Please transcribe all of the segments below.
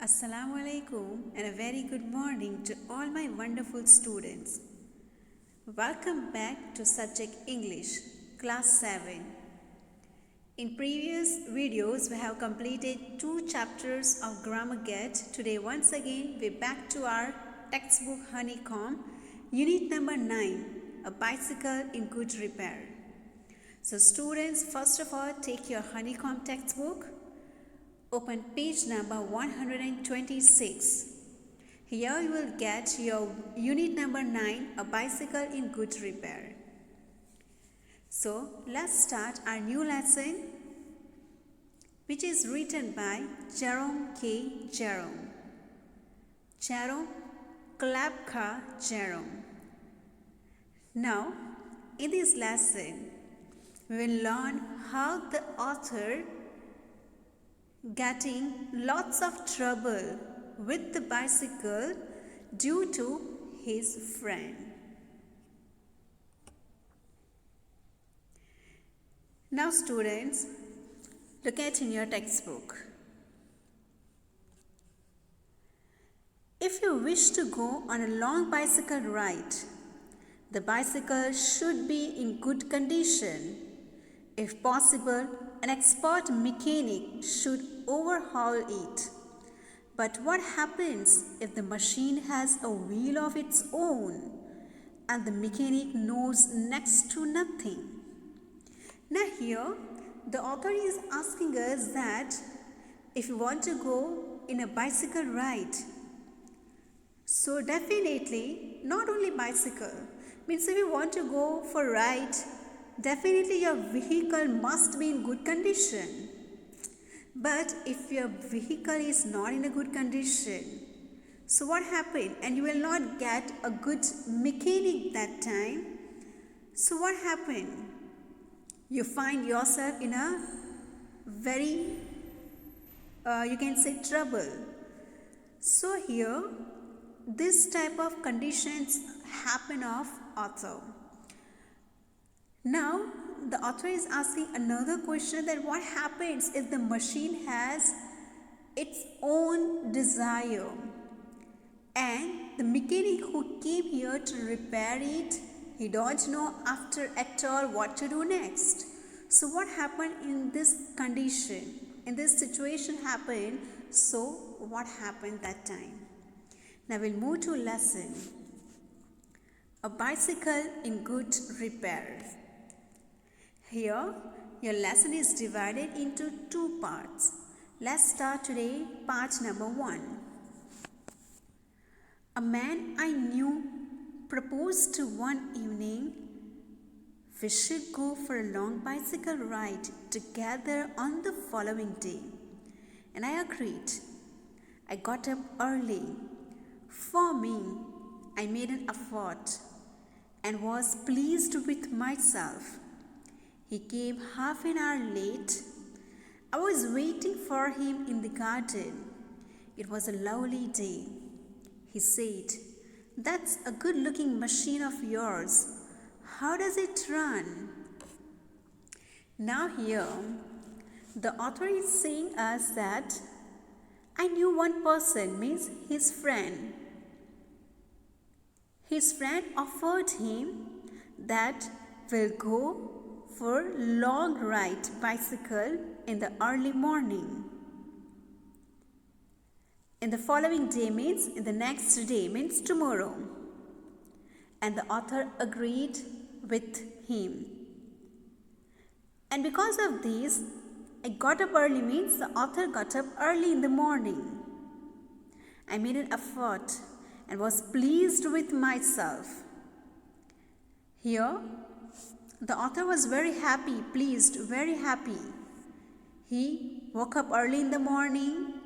Assalamu alaikum and a very good morning to all my wonderful students. Welcome back to subject English, Class 7. In previous videos, we have completed 2 chapters of Grammar Get. Today, once again, we're back to our textbook Honeycomb, Unit number 9, A Bicycle in Good Repair. So students, first of all, take your Honeycomb textbook. Open page number 126. Here you will get your unit number 9, A Bicycle in Good Repair. So let's start our new lesson, which is written by Jerome K. Jerome. Jerome Klapka Jerome. Now, in this lesson, we will learn how the author getting lots of trouble with the bicycle due to his friend. Now students, look at in your textbook. If you wish to go on a long bicycle ride, the bicycle should be in good condition. If possible, an expert mechanic should overhaul it. But what happens if the machine has a wheel of its own and the mechanic knows next to nothing? Now here, the author is asking us that if you want to go in a bicycle ride, so definitely not only bicycle, means if you want to go for a ride, definitely your vehicle must be in good condition. But if your vehicle is not in a good condition, so what happened? And you will not get a good mechanic that time. So what happened? You find yourself in a very, you can say, trouble. So here, this type of conditions happen of author. Now, the author is asking another question, that what happens if the machine has its own desire and the mechanic who came here to repair it, he don't know after at all what to do next. So what happened in this condition, in this situation happened, so what happened that time? Now we'll move to lesson, A Bicycle in Good Repair. Here, your lesson is divided into 2 parts. Let's start today, part number 1. A man I knew proposed to one evening we should go for a long bicycle ride together on the following day. And I agreed. I got up early. For me, I made an effort and was pleased with myself. He came half an hour late. I was waiting for him in the garden. It was a lovely day. He said, "That's a good-looking machine of yours. How does it run?" Now here, the author is saying us that I knew one person, means his friend. His friend offered him that we'll go for long ride bicycle in the early morning. In the following day means in the next day means tomorrow. And the author agreed with him. And because of this, I got up early means the author got up early in the morning. I made an effort and was pleased with myself. Here, the author was very happy, pleased, very happy. He woke up early in the morning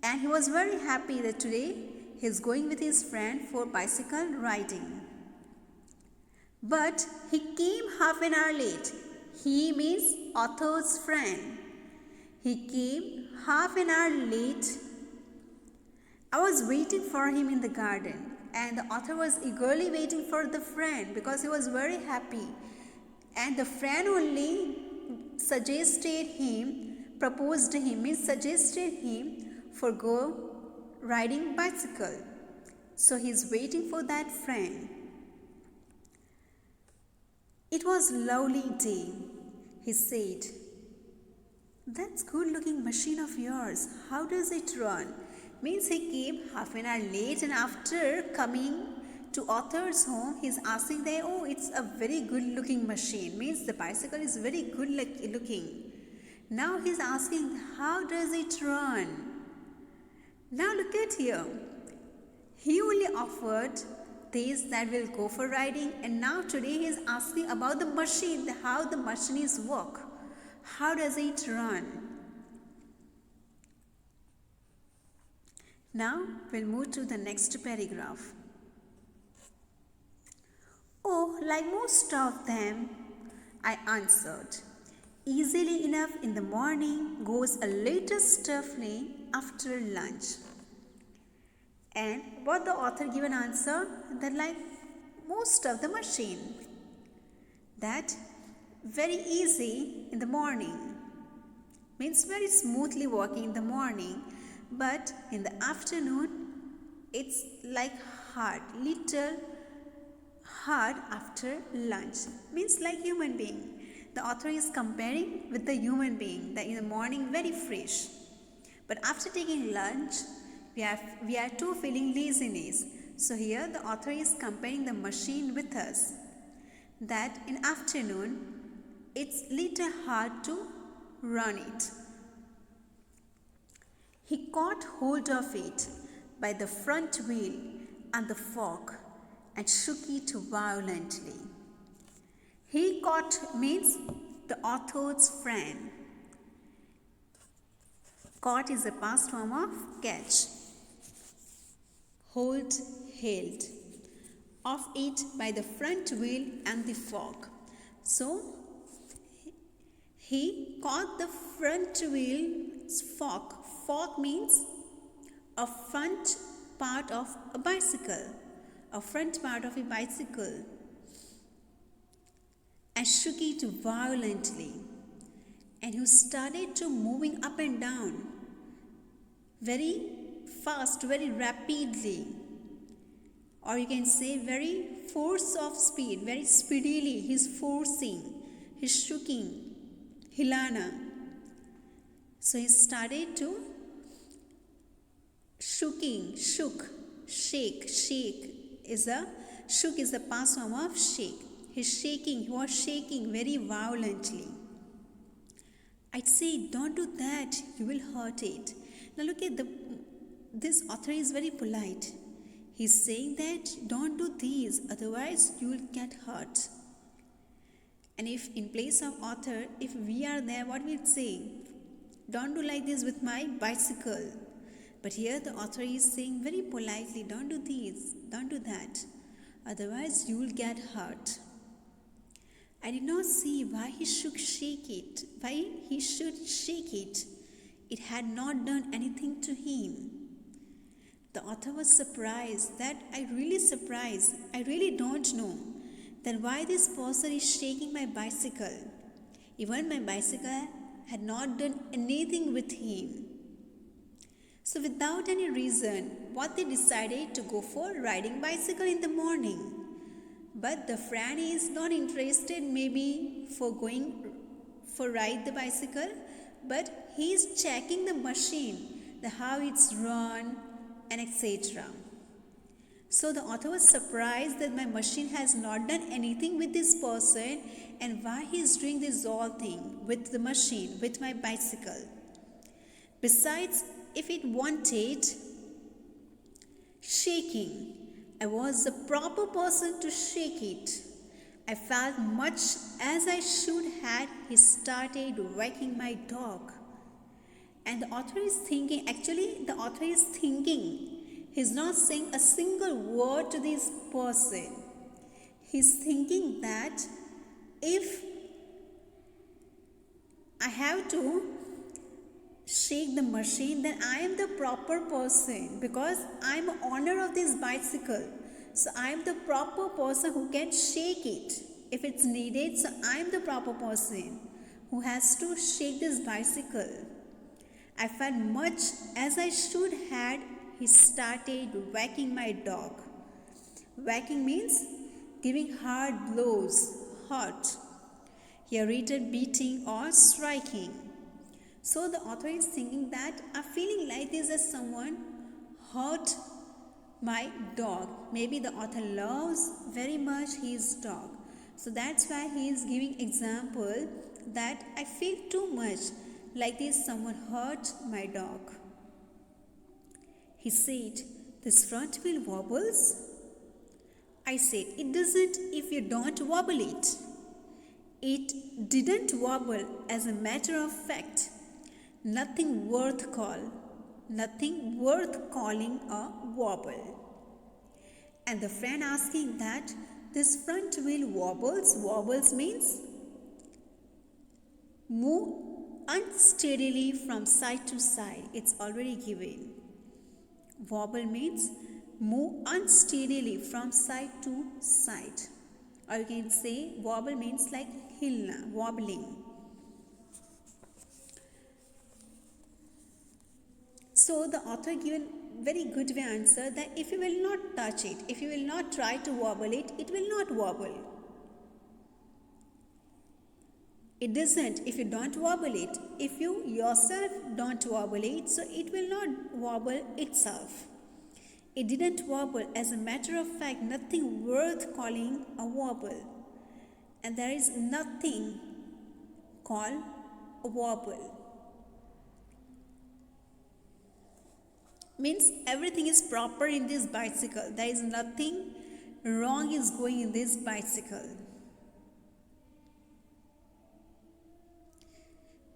and he was very happy that today he is going with his friend for bicycle riding. But he came half an hour late. He means author's friend. He came half an hour late. I was waiting for him in the garden. And the author was eagerly waiting for the friend because he was very happy. And the friend only suggested him, proposed him, means suggested him for go riding bicycle. So he's waiting for that friend. It was lovely day, he said. That's good looking machine of yours. How does it run? Means he came half an hour late, and after coming to author's home, he's asking there, oh, it's a very good looking machine. Means the bicycle is very good looking. Now he's asking, how does it run? Now look at here. He only offered these that will go for riding, and now today he is asking about the machine, how the machines work. How does it run? Now we'll move to the next paragraph. Oh, like most of them, I answered. Easily enough in the morning, goes a little stiffly after lunch. And what the author give an answer? That like most of the machine. That very easy in the morning. Means very smoothly walking in the morning. But in the afternoon, it's like hard, little hard after lunch. Means like human being. The author is comparing with the human being. That in the morning very fresh. But after taking lunch, we are too feeling laziness. So here the author is comparing the machine with us. That in afternoon, it's little hard to run it. He caught hold of it by the front wheel and the fork and shook it violently. He caught means the author's friend. Caught is a past form of catch. Hold, held. Of it by the front wheel and the fork. So, he caught the front wheel's fork. Fork means a front part of a bicycle. A front part of a bicycle. And shook it violently. And he started to moving up and down. Very fast, very rapidly. Or you can say very force of speed, very speedily. He's forcing, he's shooking, hilana. So he started to shook, shake is the past form of shake. He was shaking very violently. I'd say, don't do that, you will hurt it. Now look at this author is very polite. He's saying that don't do these, otherwise you will get hurt. And if in place of author, if we are there, what we'd say? Don't do like this with my bicycle. But here the author is saying very politely, don't do these, don't do that, otherwise you will get hurt. I did not see why he should shake it. Why he should shake it. It had not done anything to him. The author was surprised. I really don't know that why this person is shaking my bicycle. Even my bicycle had not done anything with him. So without any reason, what they decided to go for riding bicycle in the morning. But the friend is not interested maybe for going for ride the bicycle, but he is checking the machine, how it's run and etc. So the author was surprised that my machine has not done anything with this person and why he is doing this all thing with the machine, with my bicycle. Besides, if it wanted shaking, I was the proper person to shake it. I felt much as I should had. He started wagging my dog. And the author is thinking, he's not saying a single word to this person. He's thinking that if I have to shake the machine, then I am the proper person because I am owner of this bicycle. So I am the proper person who can shake it if it's needed. So I am the proper person who has to shake this bicycle. I felt much as I should had he started whacking my dog. Whacking means giving hard blows, hurt. Here written beating or striking. So the author is thinking that I'm feeling like this as someone hurt my dog. Maybe the author loves very much his dog. So that's why he is giving example that I feel too much like this someone hurt my dog. He said, this front wheel wobbles? I said, it doesn't if you don't wobble it. It didn't wobble as a matter of fact. Nothing worth calling a wobble. And the friend asking that this front wheel wobbles means move unsteadily from side to side. It's already given. Wobble means move unsteadily from side to side. Or you can say wobble means like hilna, wobbling. So the author given very good way answer that if you will not touch it, if you will not try to wobble it, it will not wobble. It doesn't if you don't wobble it. If you yourself don't wobble it, so it will not wobble itself. It didn't wobble as a matter of fact, nothing worth calling a wobble. And there is nothing called a wobble. Means everything is proper in this bicycle. There is nothing wrong is going in this bicycle.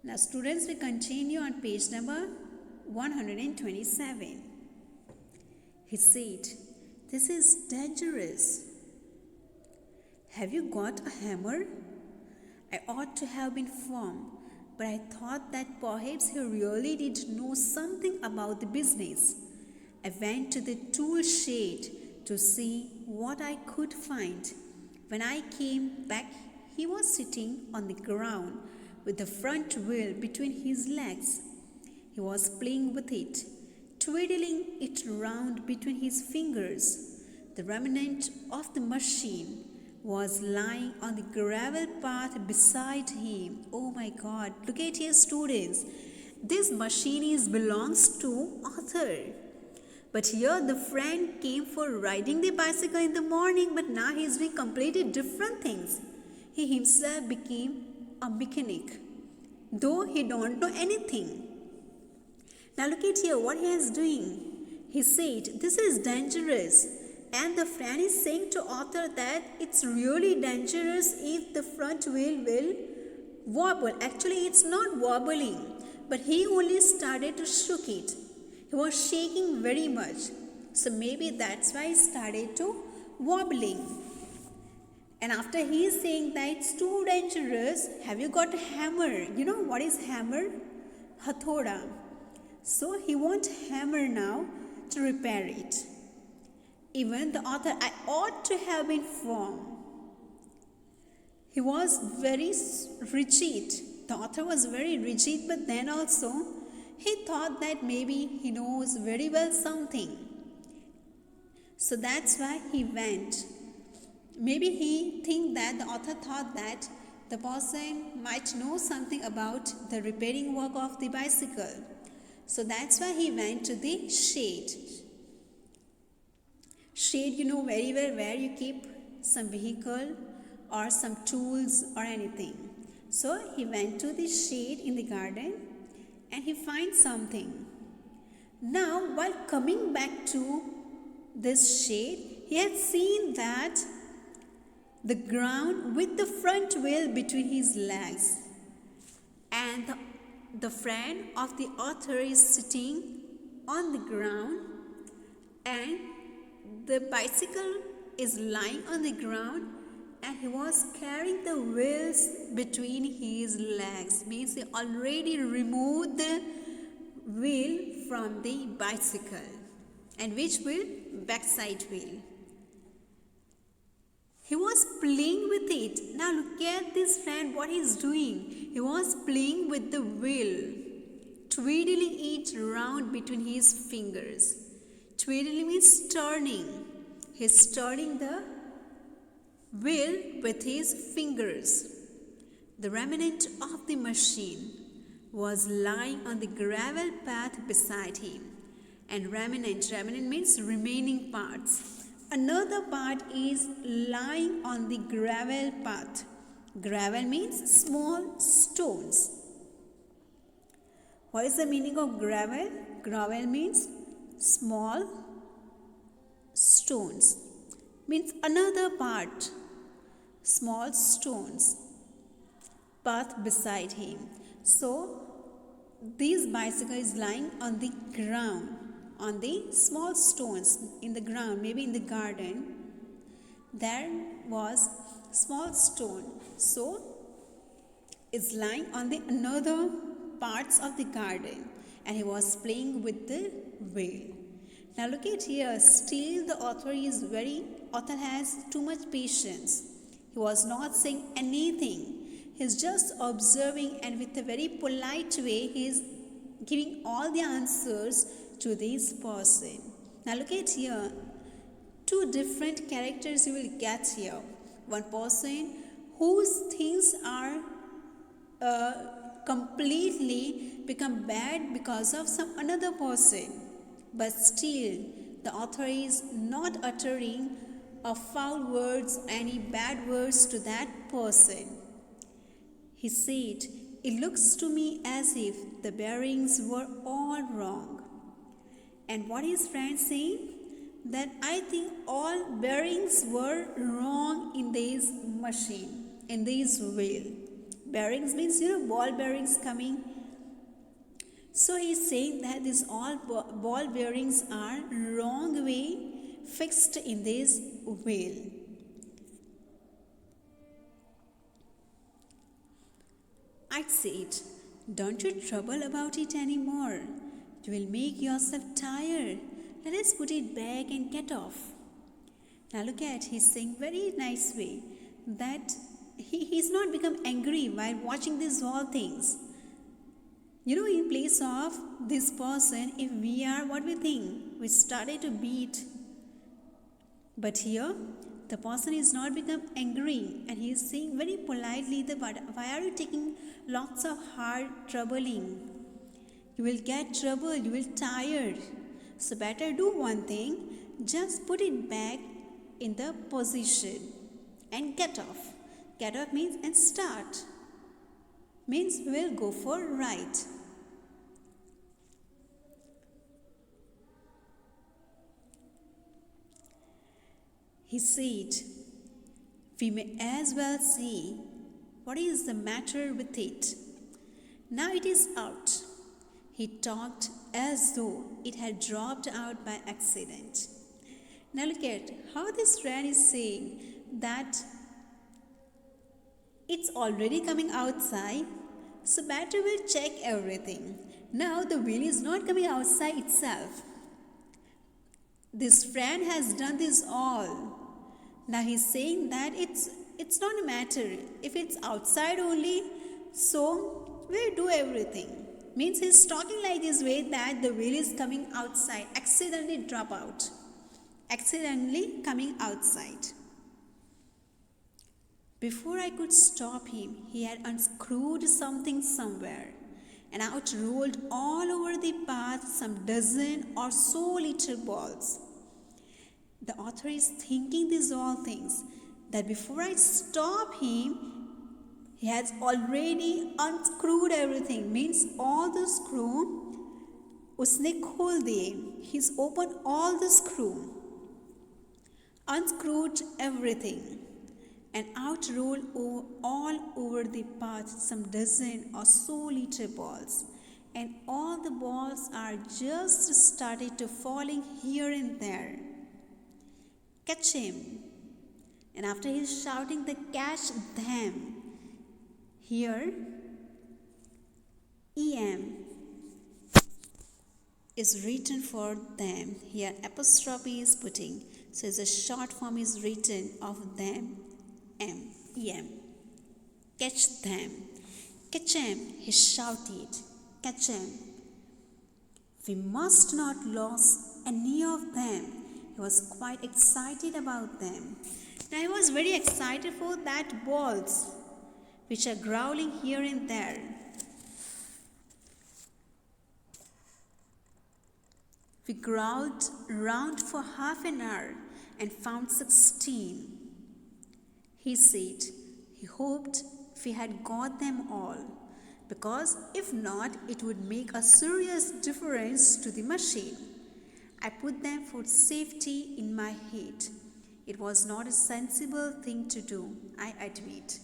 Now students, we continue on page number 127. He said, this is dangerous. Have you got a hammer? I ought to have been firm, but I thought that perhaps he really did know something about the business. I went to the tool shed to see what I could find. When I came back, he was sitting on the ground with the front wheel between his legs. He was playing with it, twiddling it round between his fingers. The remnant of the machine was lying on the gravel path beside him. Oh my God, look at here students. This machine belongs to author. But here the friend came for riding the bicycle in the morning, but now he is doing completely different things. He himself became a mechanic, though he don't know anything. Now look at here what he is doing. He said, this is dangerous. And the friend is saying to author that it's really dangerous if the front wheel will wobble. Actually, it's not wobbling, but he only started to shook it. He was shaking very much. So maybe that's why he started to wobbling. And after he is saying that it's too dangerous, have you got a hammer? You know what is hammer? Hathoda. So he wants hammer now to repair it. Even the author, I ought to have been firm. He was very rigid. The author was very rigid, but then also he thought that maybe he knows very well something. So that's why he went. Maybe he think that the author thought that the person might know something about the repairing work of the bicycle. So that's why he went to the shed. Shed, you know very well where you keep some vehicle or some tools or anything. So he went to the shed in the garden and he finds something. Now while coming back to this shed, he had seen that the ground with the front wheel between his legs, and the friend of the author is sitting on the ground and the bicycle is lying on the ground and he was carrying the wheels between his legs. Means he already removed the wheel from the bicycle. And which wheel? Backside wheel. He was playing with it. Now look at this friend, what he is doing. He was playing with the wheel. twiddling it round between his fingers. Twiddling means turning. He's turning the wheel with his fingers. The remnant of the machine was lying on the gravel path beside him. And remnant means remaining parts. Another part is lying on the gravel path. Gravel means small stones. What is the meaning of gravel? Gravel means small stones. Means another part, small stones. Path beside him. So, this bicycle is lying on the ground, on the small stones in the ground, maybe in the garden. There was small stone. So, it's lying on the another parts of the garden, and he was playing with the wheel. Now look at here. Still, the author has too much patience. He was not saying anything. He's just observing, and with a very polite way, he's giving all the answers to this person. Now look at here. Two different characters you will get here. One person whose things are completely become bad because of some another person. But still, the author is not uttering foul words, any bad words to that person. He said, "It looks to me as if the bearings were all wrong." And what is friend saying? That I think all bearings were wrong in this machine, in this wheel. Bearings means, ball bearings coming. So he is saying that these all ball bearings are wrong way fixed in this wheel. I said, "Don't you trouble about it anymore. You will make yourself tired. Let us put it back and get off." Now look at, he's saying very nice way that he's not become angry while watching these all things. In place of this person, if we are, what we think? We started to beat. But here, the person is not become angry, and he is saying very politely that, "Why are you taking lots of hard troubling? You will get trouble, you will tired. So better do one thing, just put it back in the position and get off." Get off means and start. Means we'll go for right. He said, "We may as well see what is the matter with it. Now it is out." He talked as though it had dropped out by accident. Now look at how this friend is saying that it's already coming outside, so better we'll check everything. Now the wheel is not coming outside itself. This friend has done this all. Now he's saying that it's not a matter. If it's outside only, so we'll do everything. Means he's talking like this way that the wheel is coming outside, accidentally drop out, accidentally coming outside. Before I could stop him, he had unscrewed something somewhere, and out rolled all over the path some dozen or so little balls. The author is thinking these all things, that before I stop him, he has already unscrewed everything. Means all the screw उसने खोल दिए. He's opened all the screw, unscrewed everything, and out rolled all over the path some dozen or so little balls. And all the balls are just started to falling here and there. Catch him. And after he's shouting the catch them, here EM is written for them. Here apostrophe is putting. So the short form is written of them. EM. Catch them. Catch him, he shouted. Catch him. We must not lose any of them. He was quite excited about them. Now he was very excited for that balls which are growling here and there. We growled round for half an hour and found 16. He said he hoped we had got them all, because if not, it would make a serious difference to the machine. I put them for safety in my head. It was not a sensible thing to do, I admit.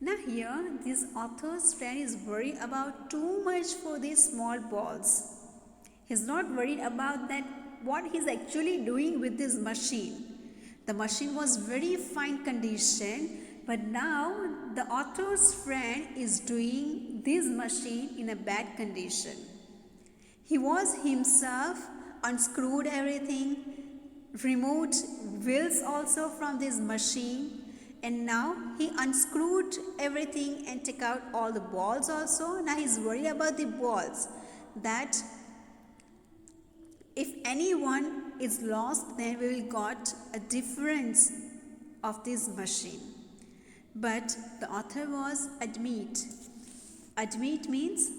Now here, this author's friend is worried about too much for these small balls. He's not worried about that what he's actually doing with this machine. The machine was very fine condition, but now the author's friend is doing this machine in a bad condition. He was himself unscrewed everything, removed wheels also from this machine, and now he unscrewed everything and took out all the balls also. Now he's worried about the balls, that if anyone is lost, then we will got a difference of this machine. But the author was admit. Admit means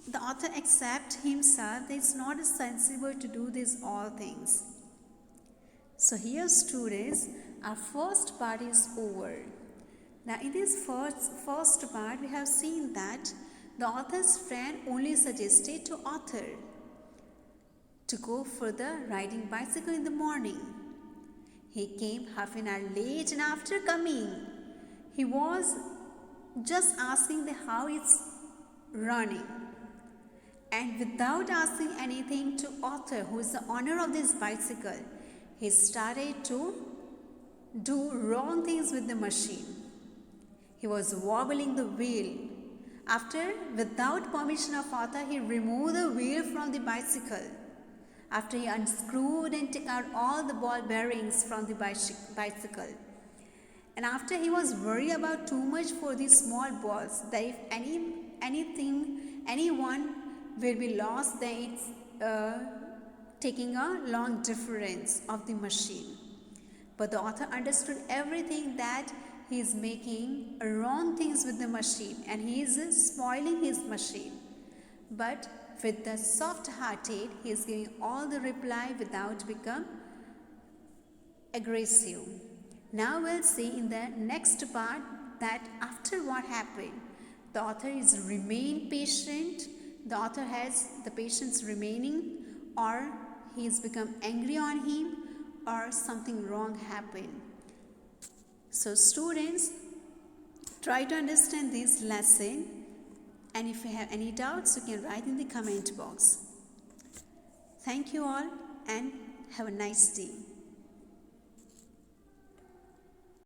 the author accept himself that it's not sensible to do these all things. So here, students, our first part is over. Now in this first part, we have seen that the author's friend only suggested to author to go further riding bicycle in the morning. He came half an hour late, and after coming, he was just asking how it's running. And without asking anything to author, who is the owner of this bicycle, he started to do wrong things with the machine. He was wobbling the wheel. After, without permission of author, he removed the wheel from the bicycle. After he unscrewed and took out all the ball bearings from the bicycle. And after he was worried about too much for these small balls, that if anyone will be lost, then it's taking a long difference of the machine. But the author understood everything, that he is making wrong things with the machine and he is spoiling his machine. But with the soft-hearted, he is giving all the reply without become aggressive. Now we'll see in the next part that after what happened, the author is remain patient, the author has the patience remaining, or he has become angry on him, or something wrong happened. So students, try to understand this lesson, and if you have any doubts, you can write in the comment box. Thank you all and have a nice day.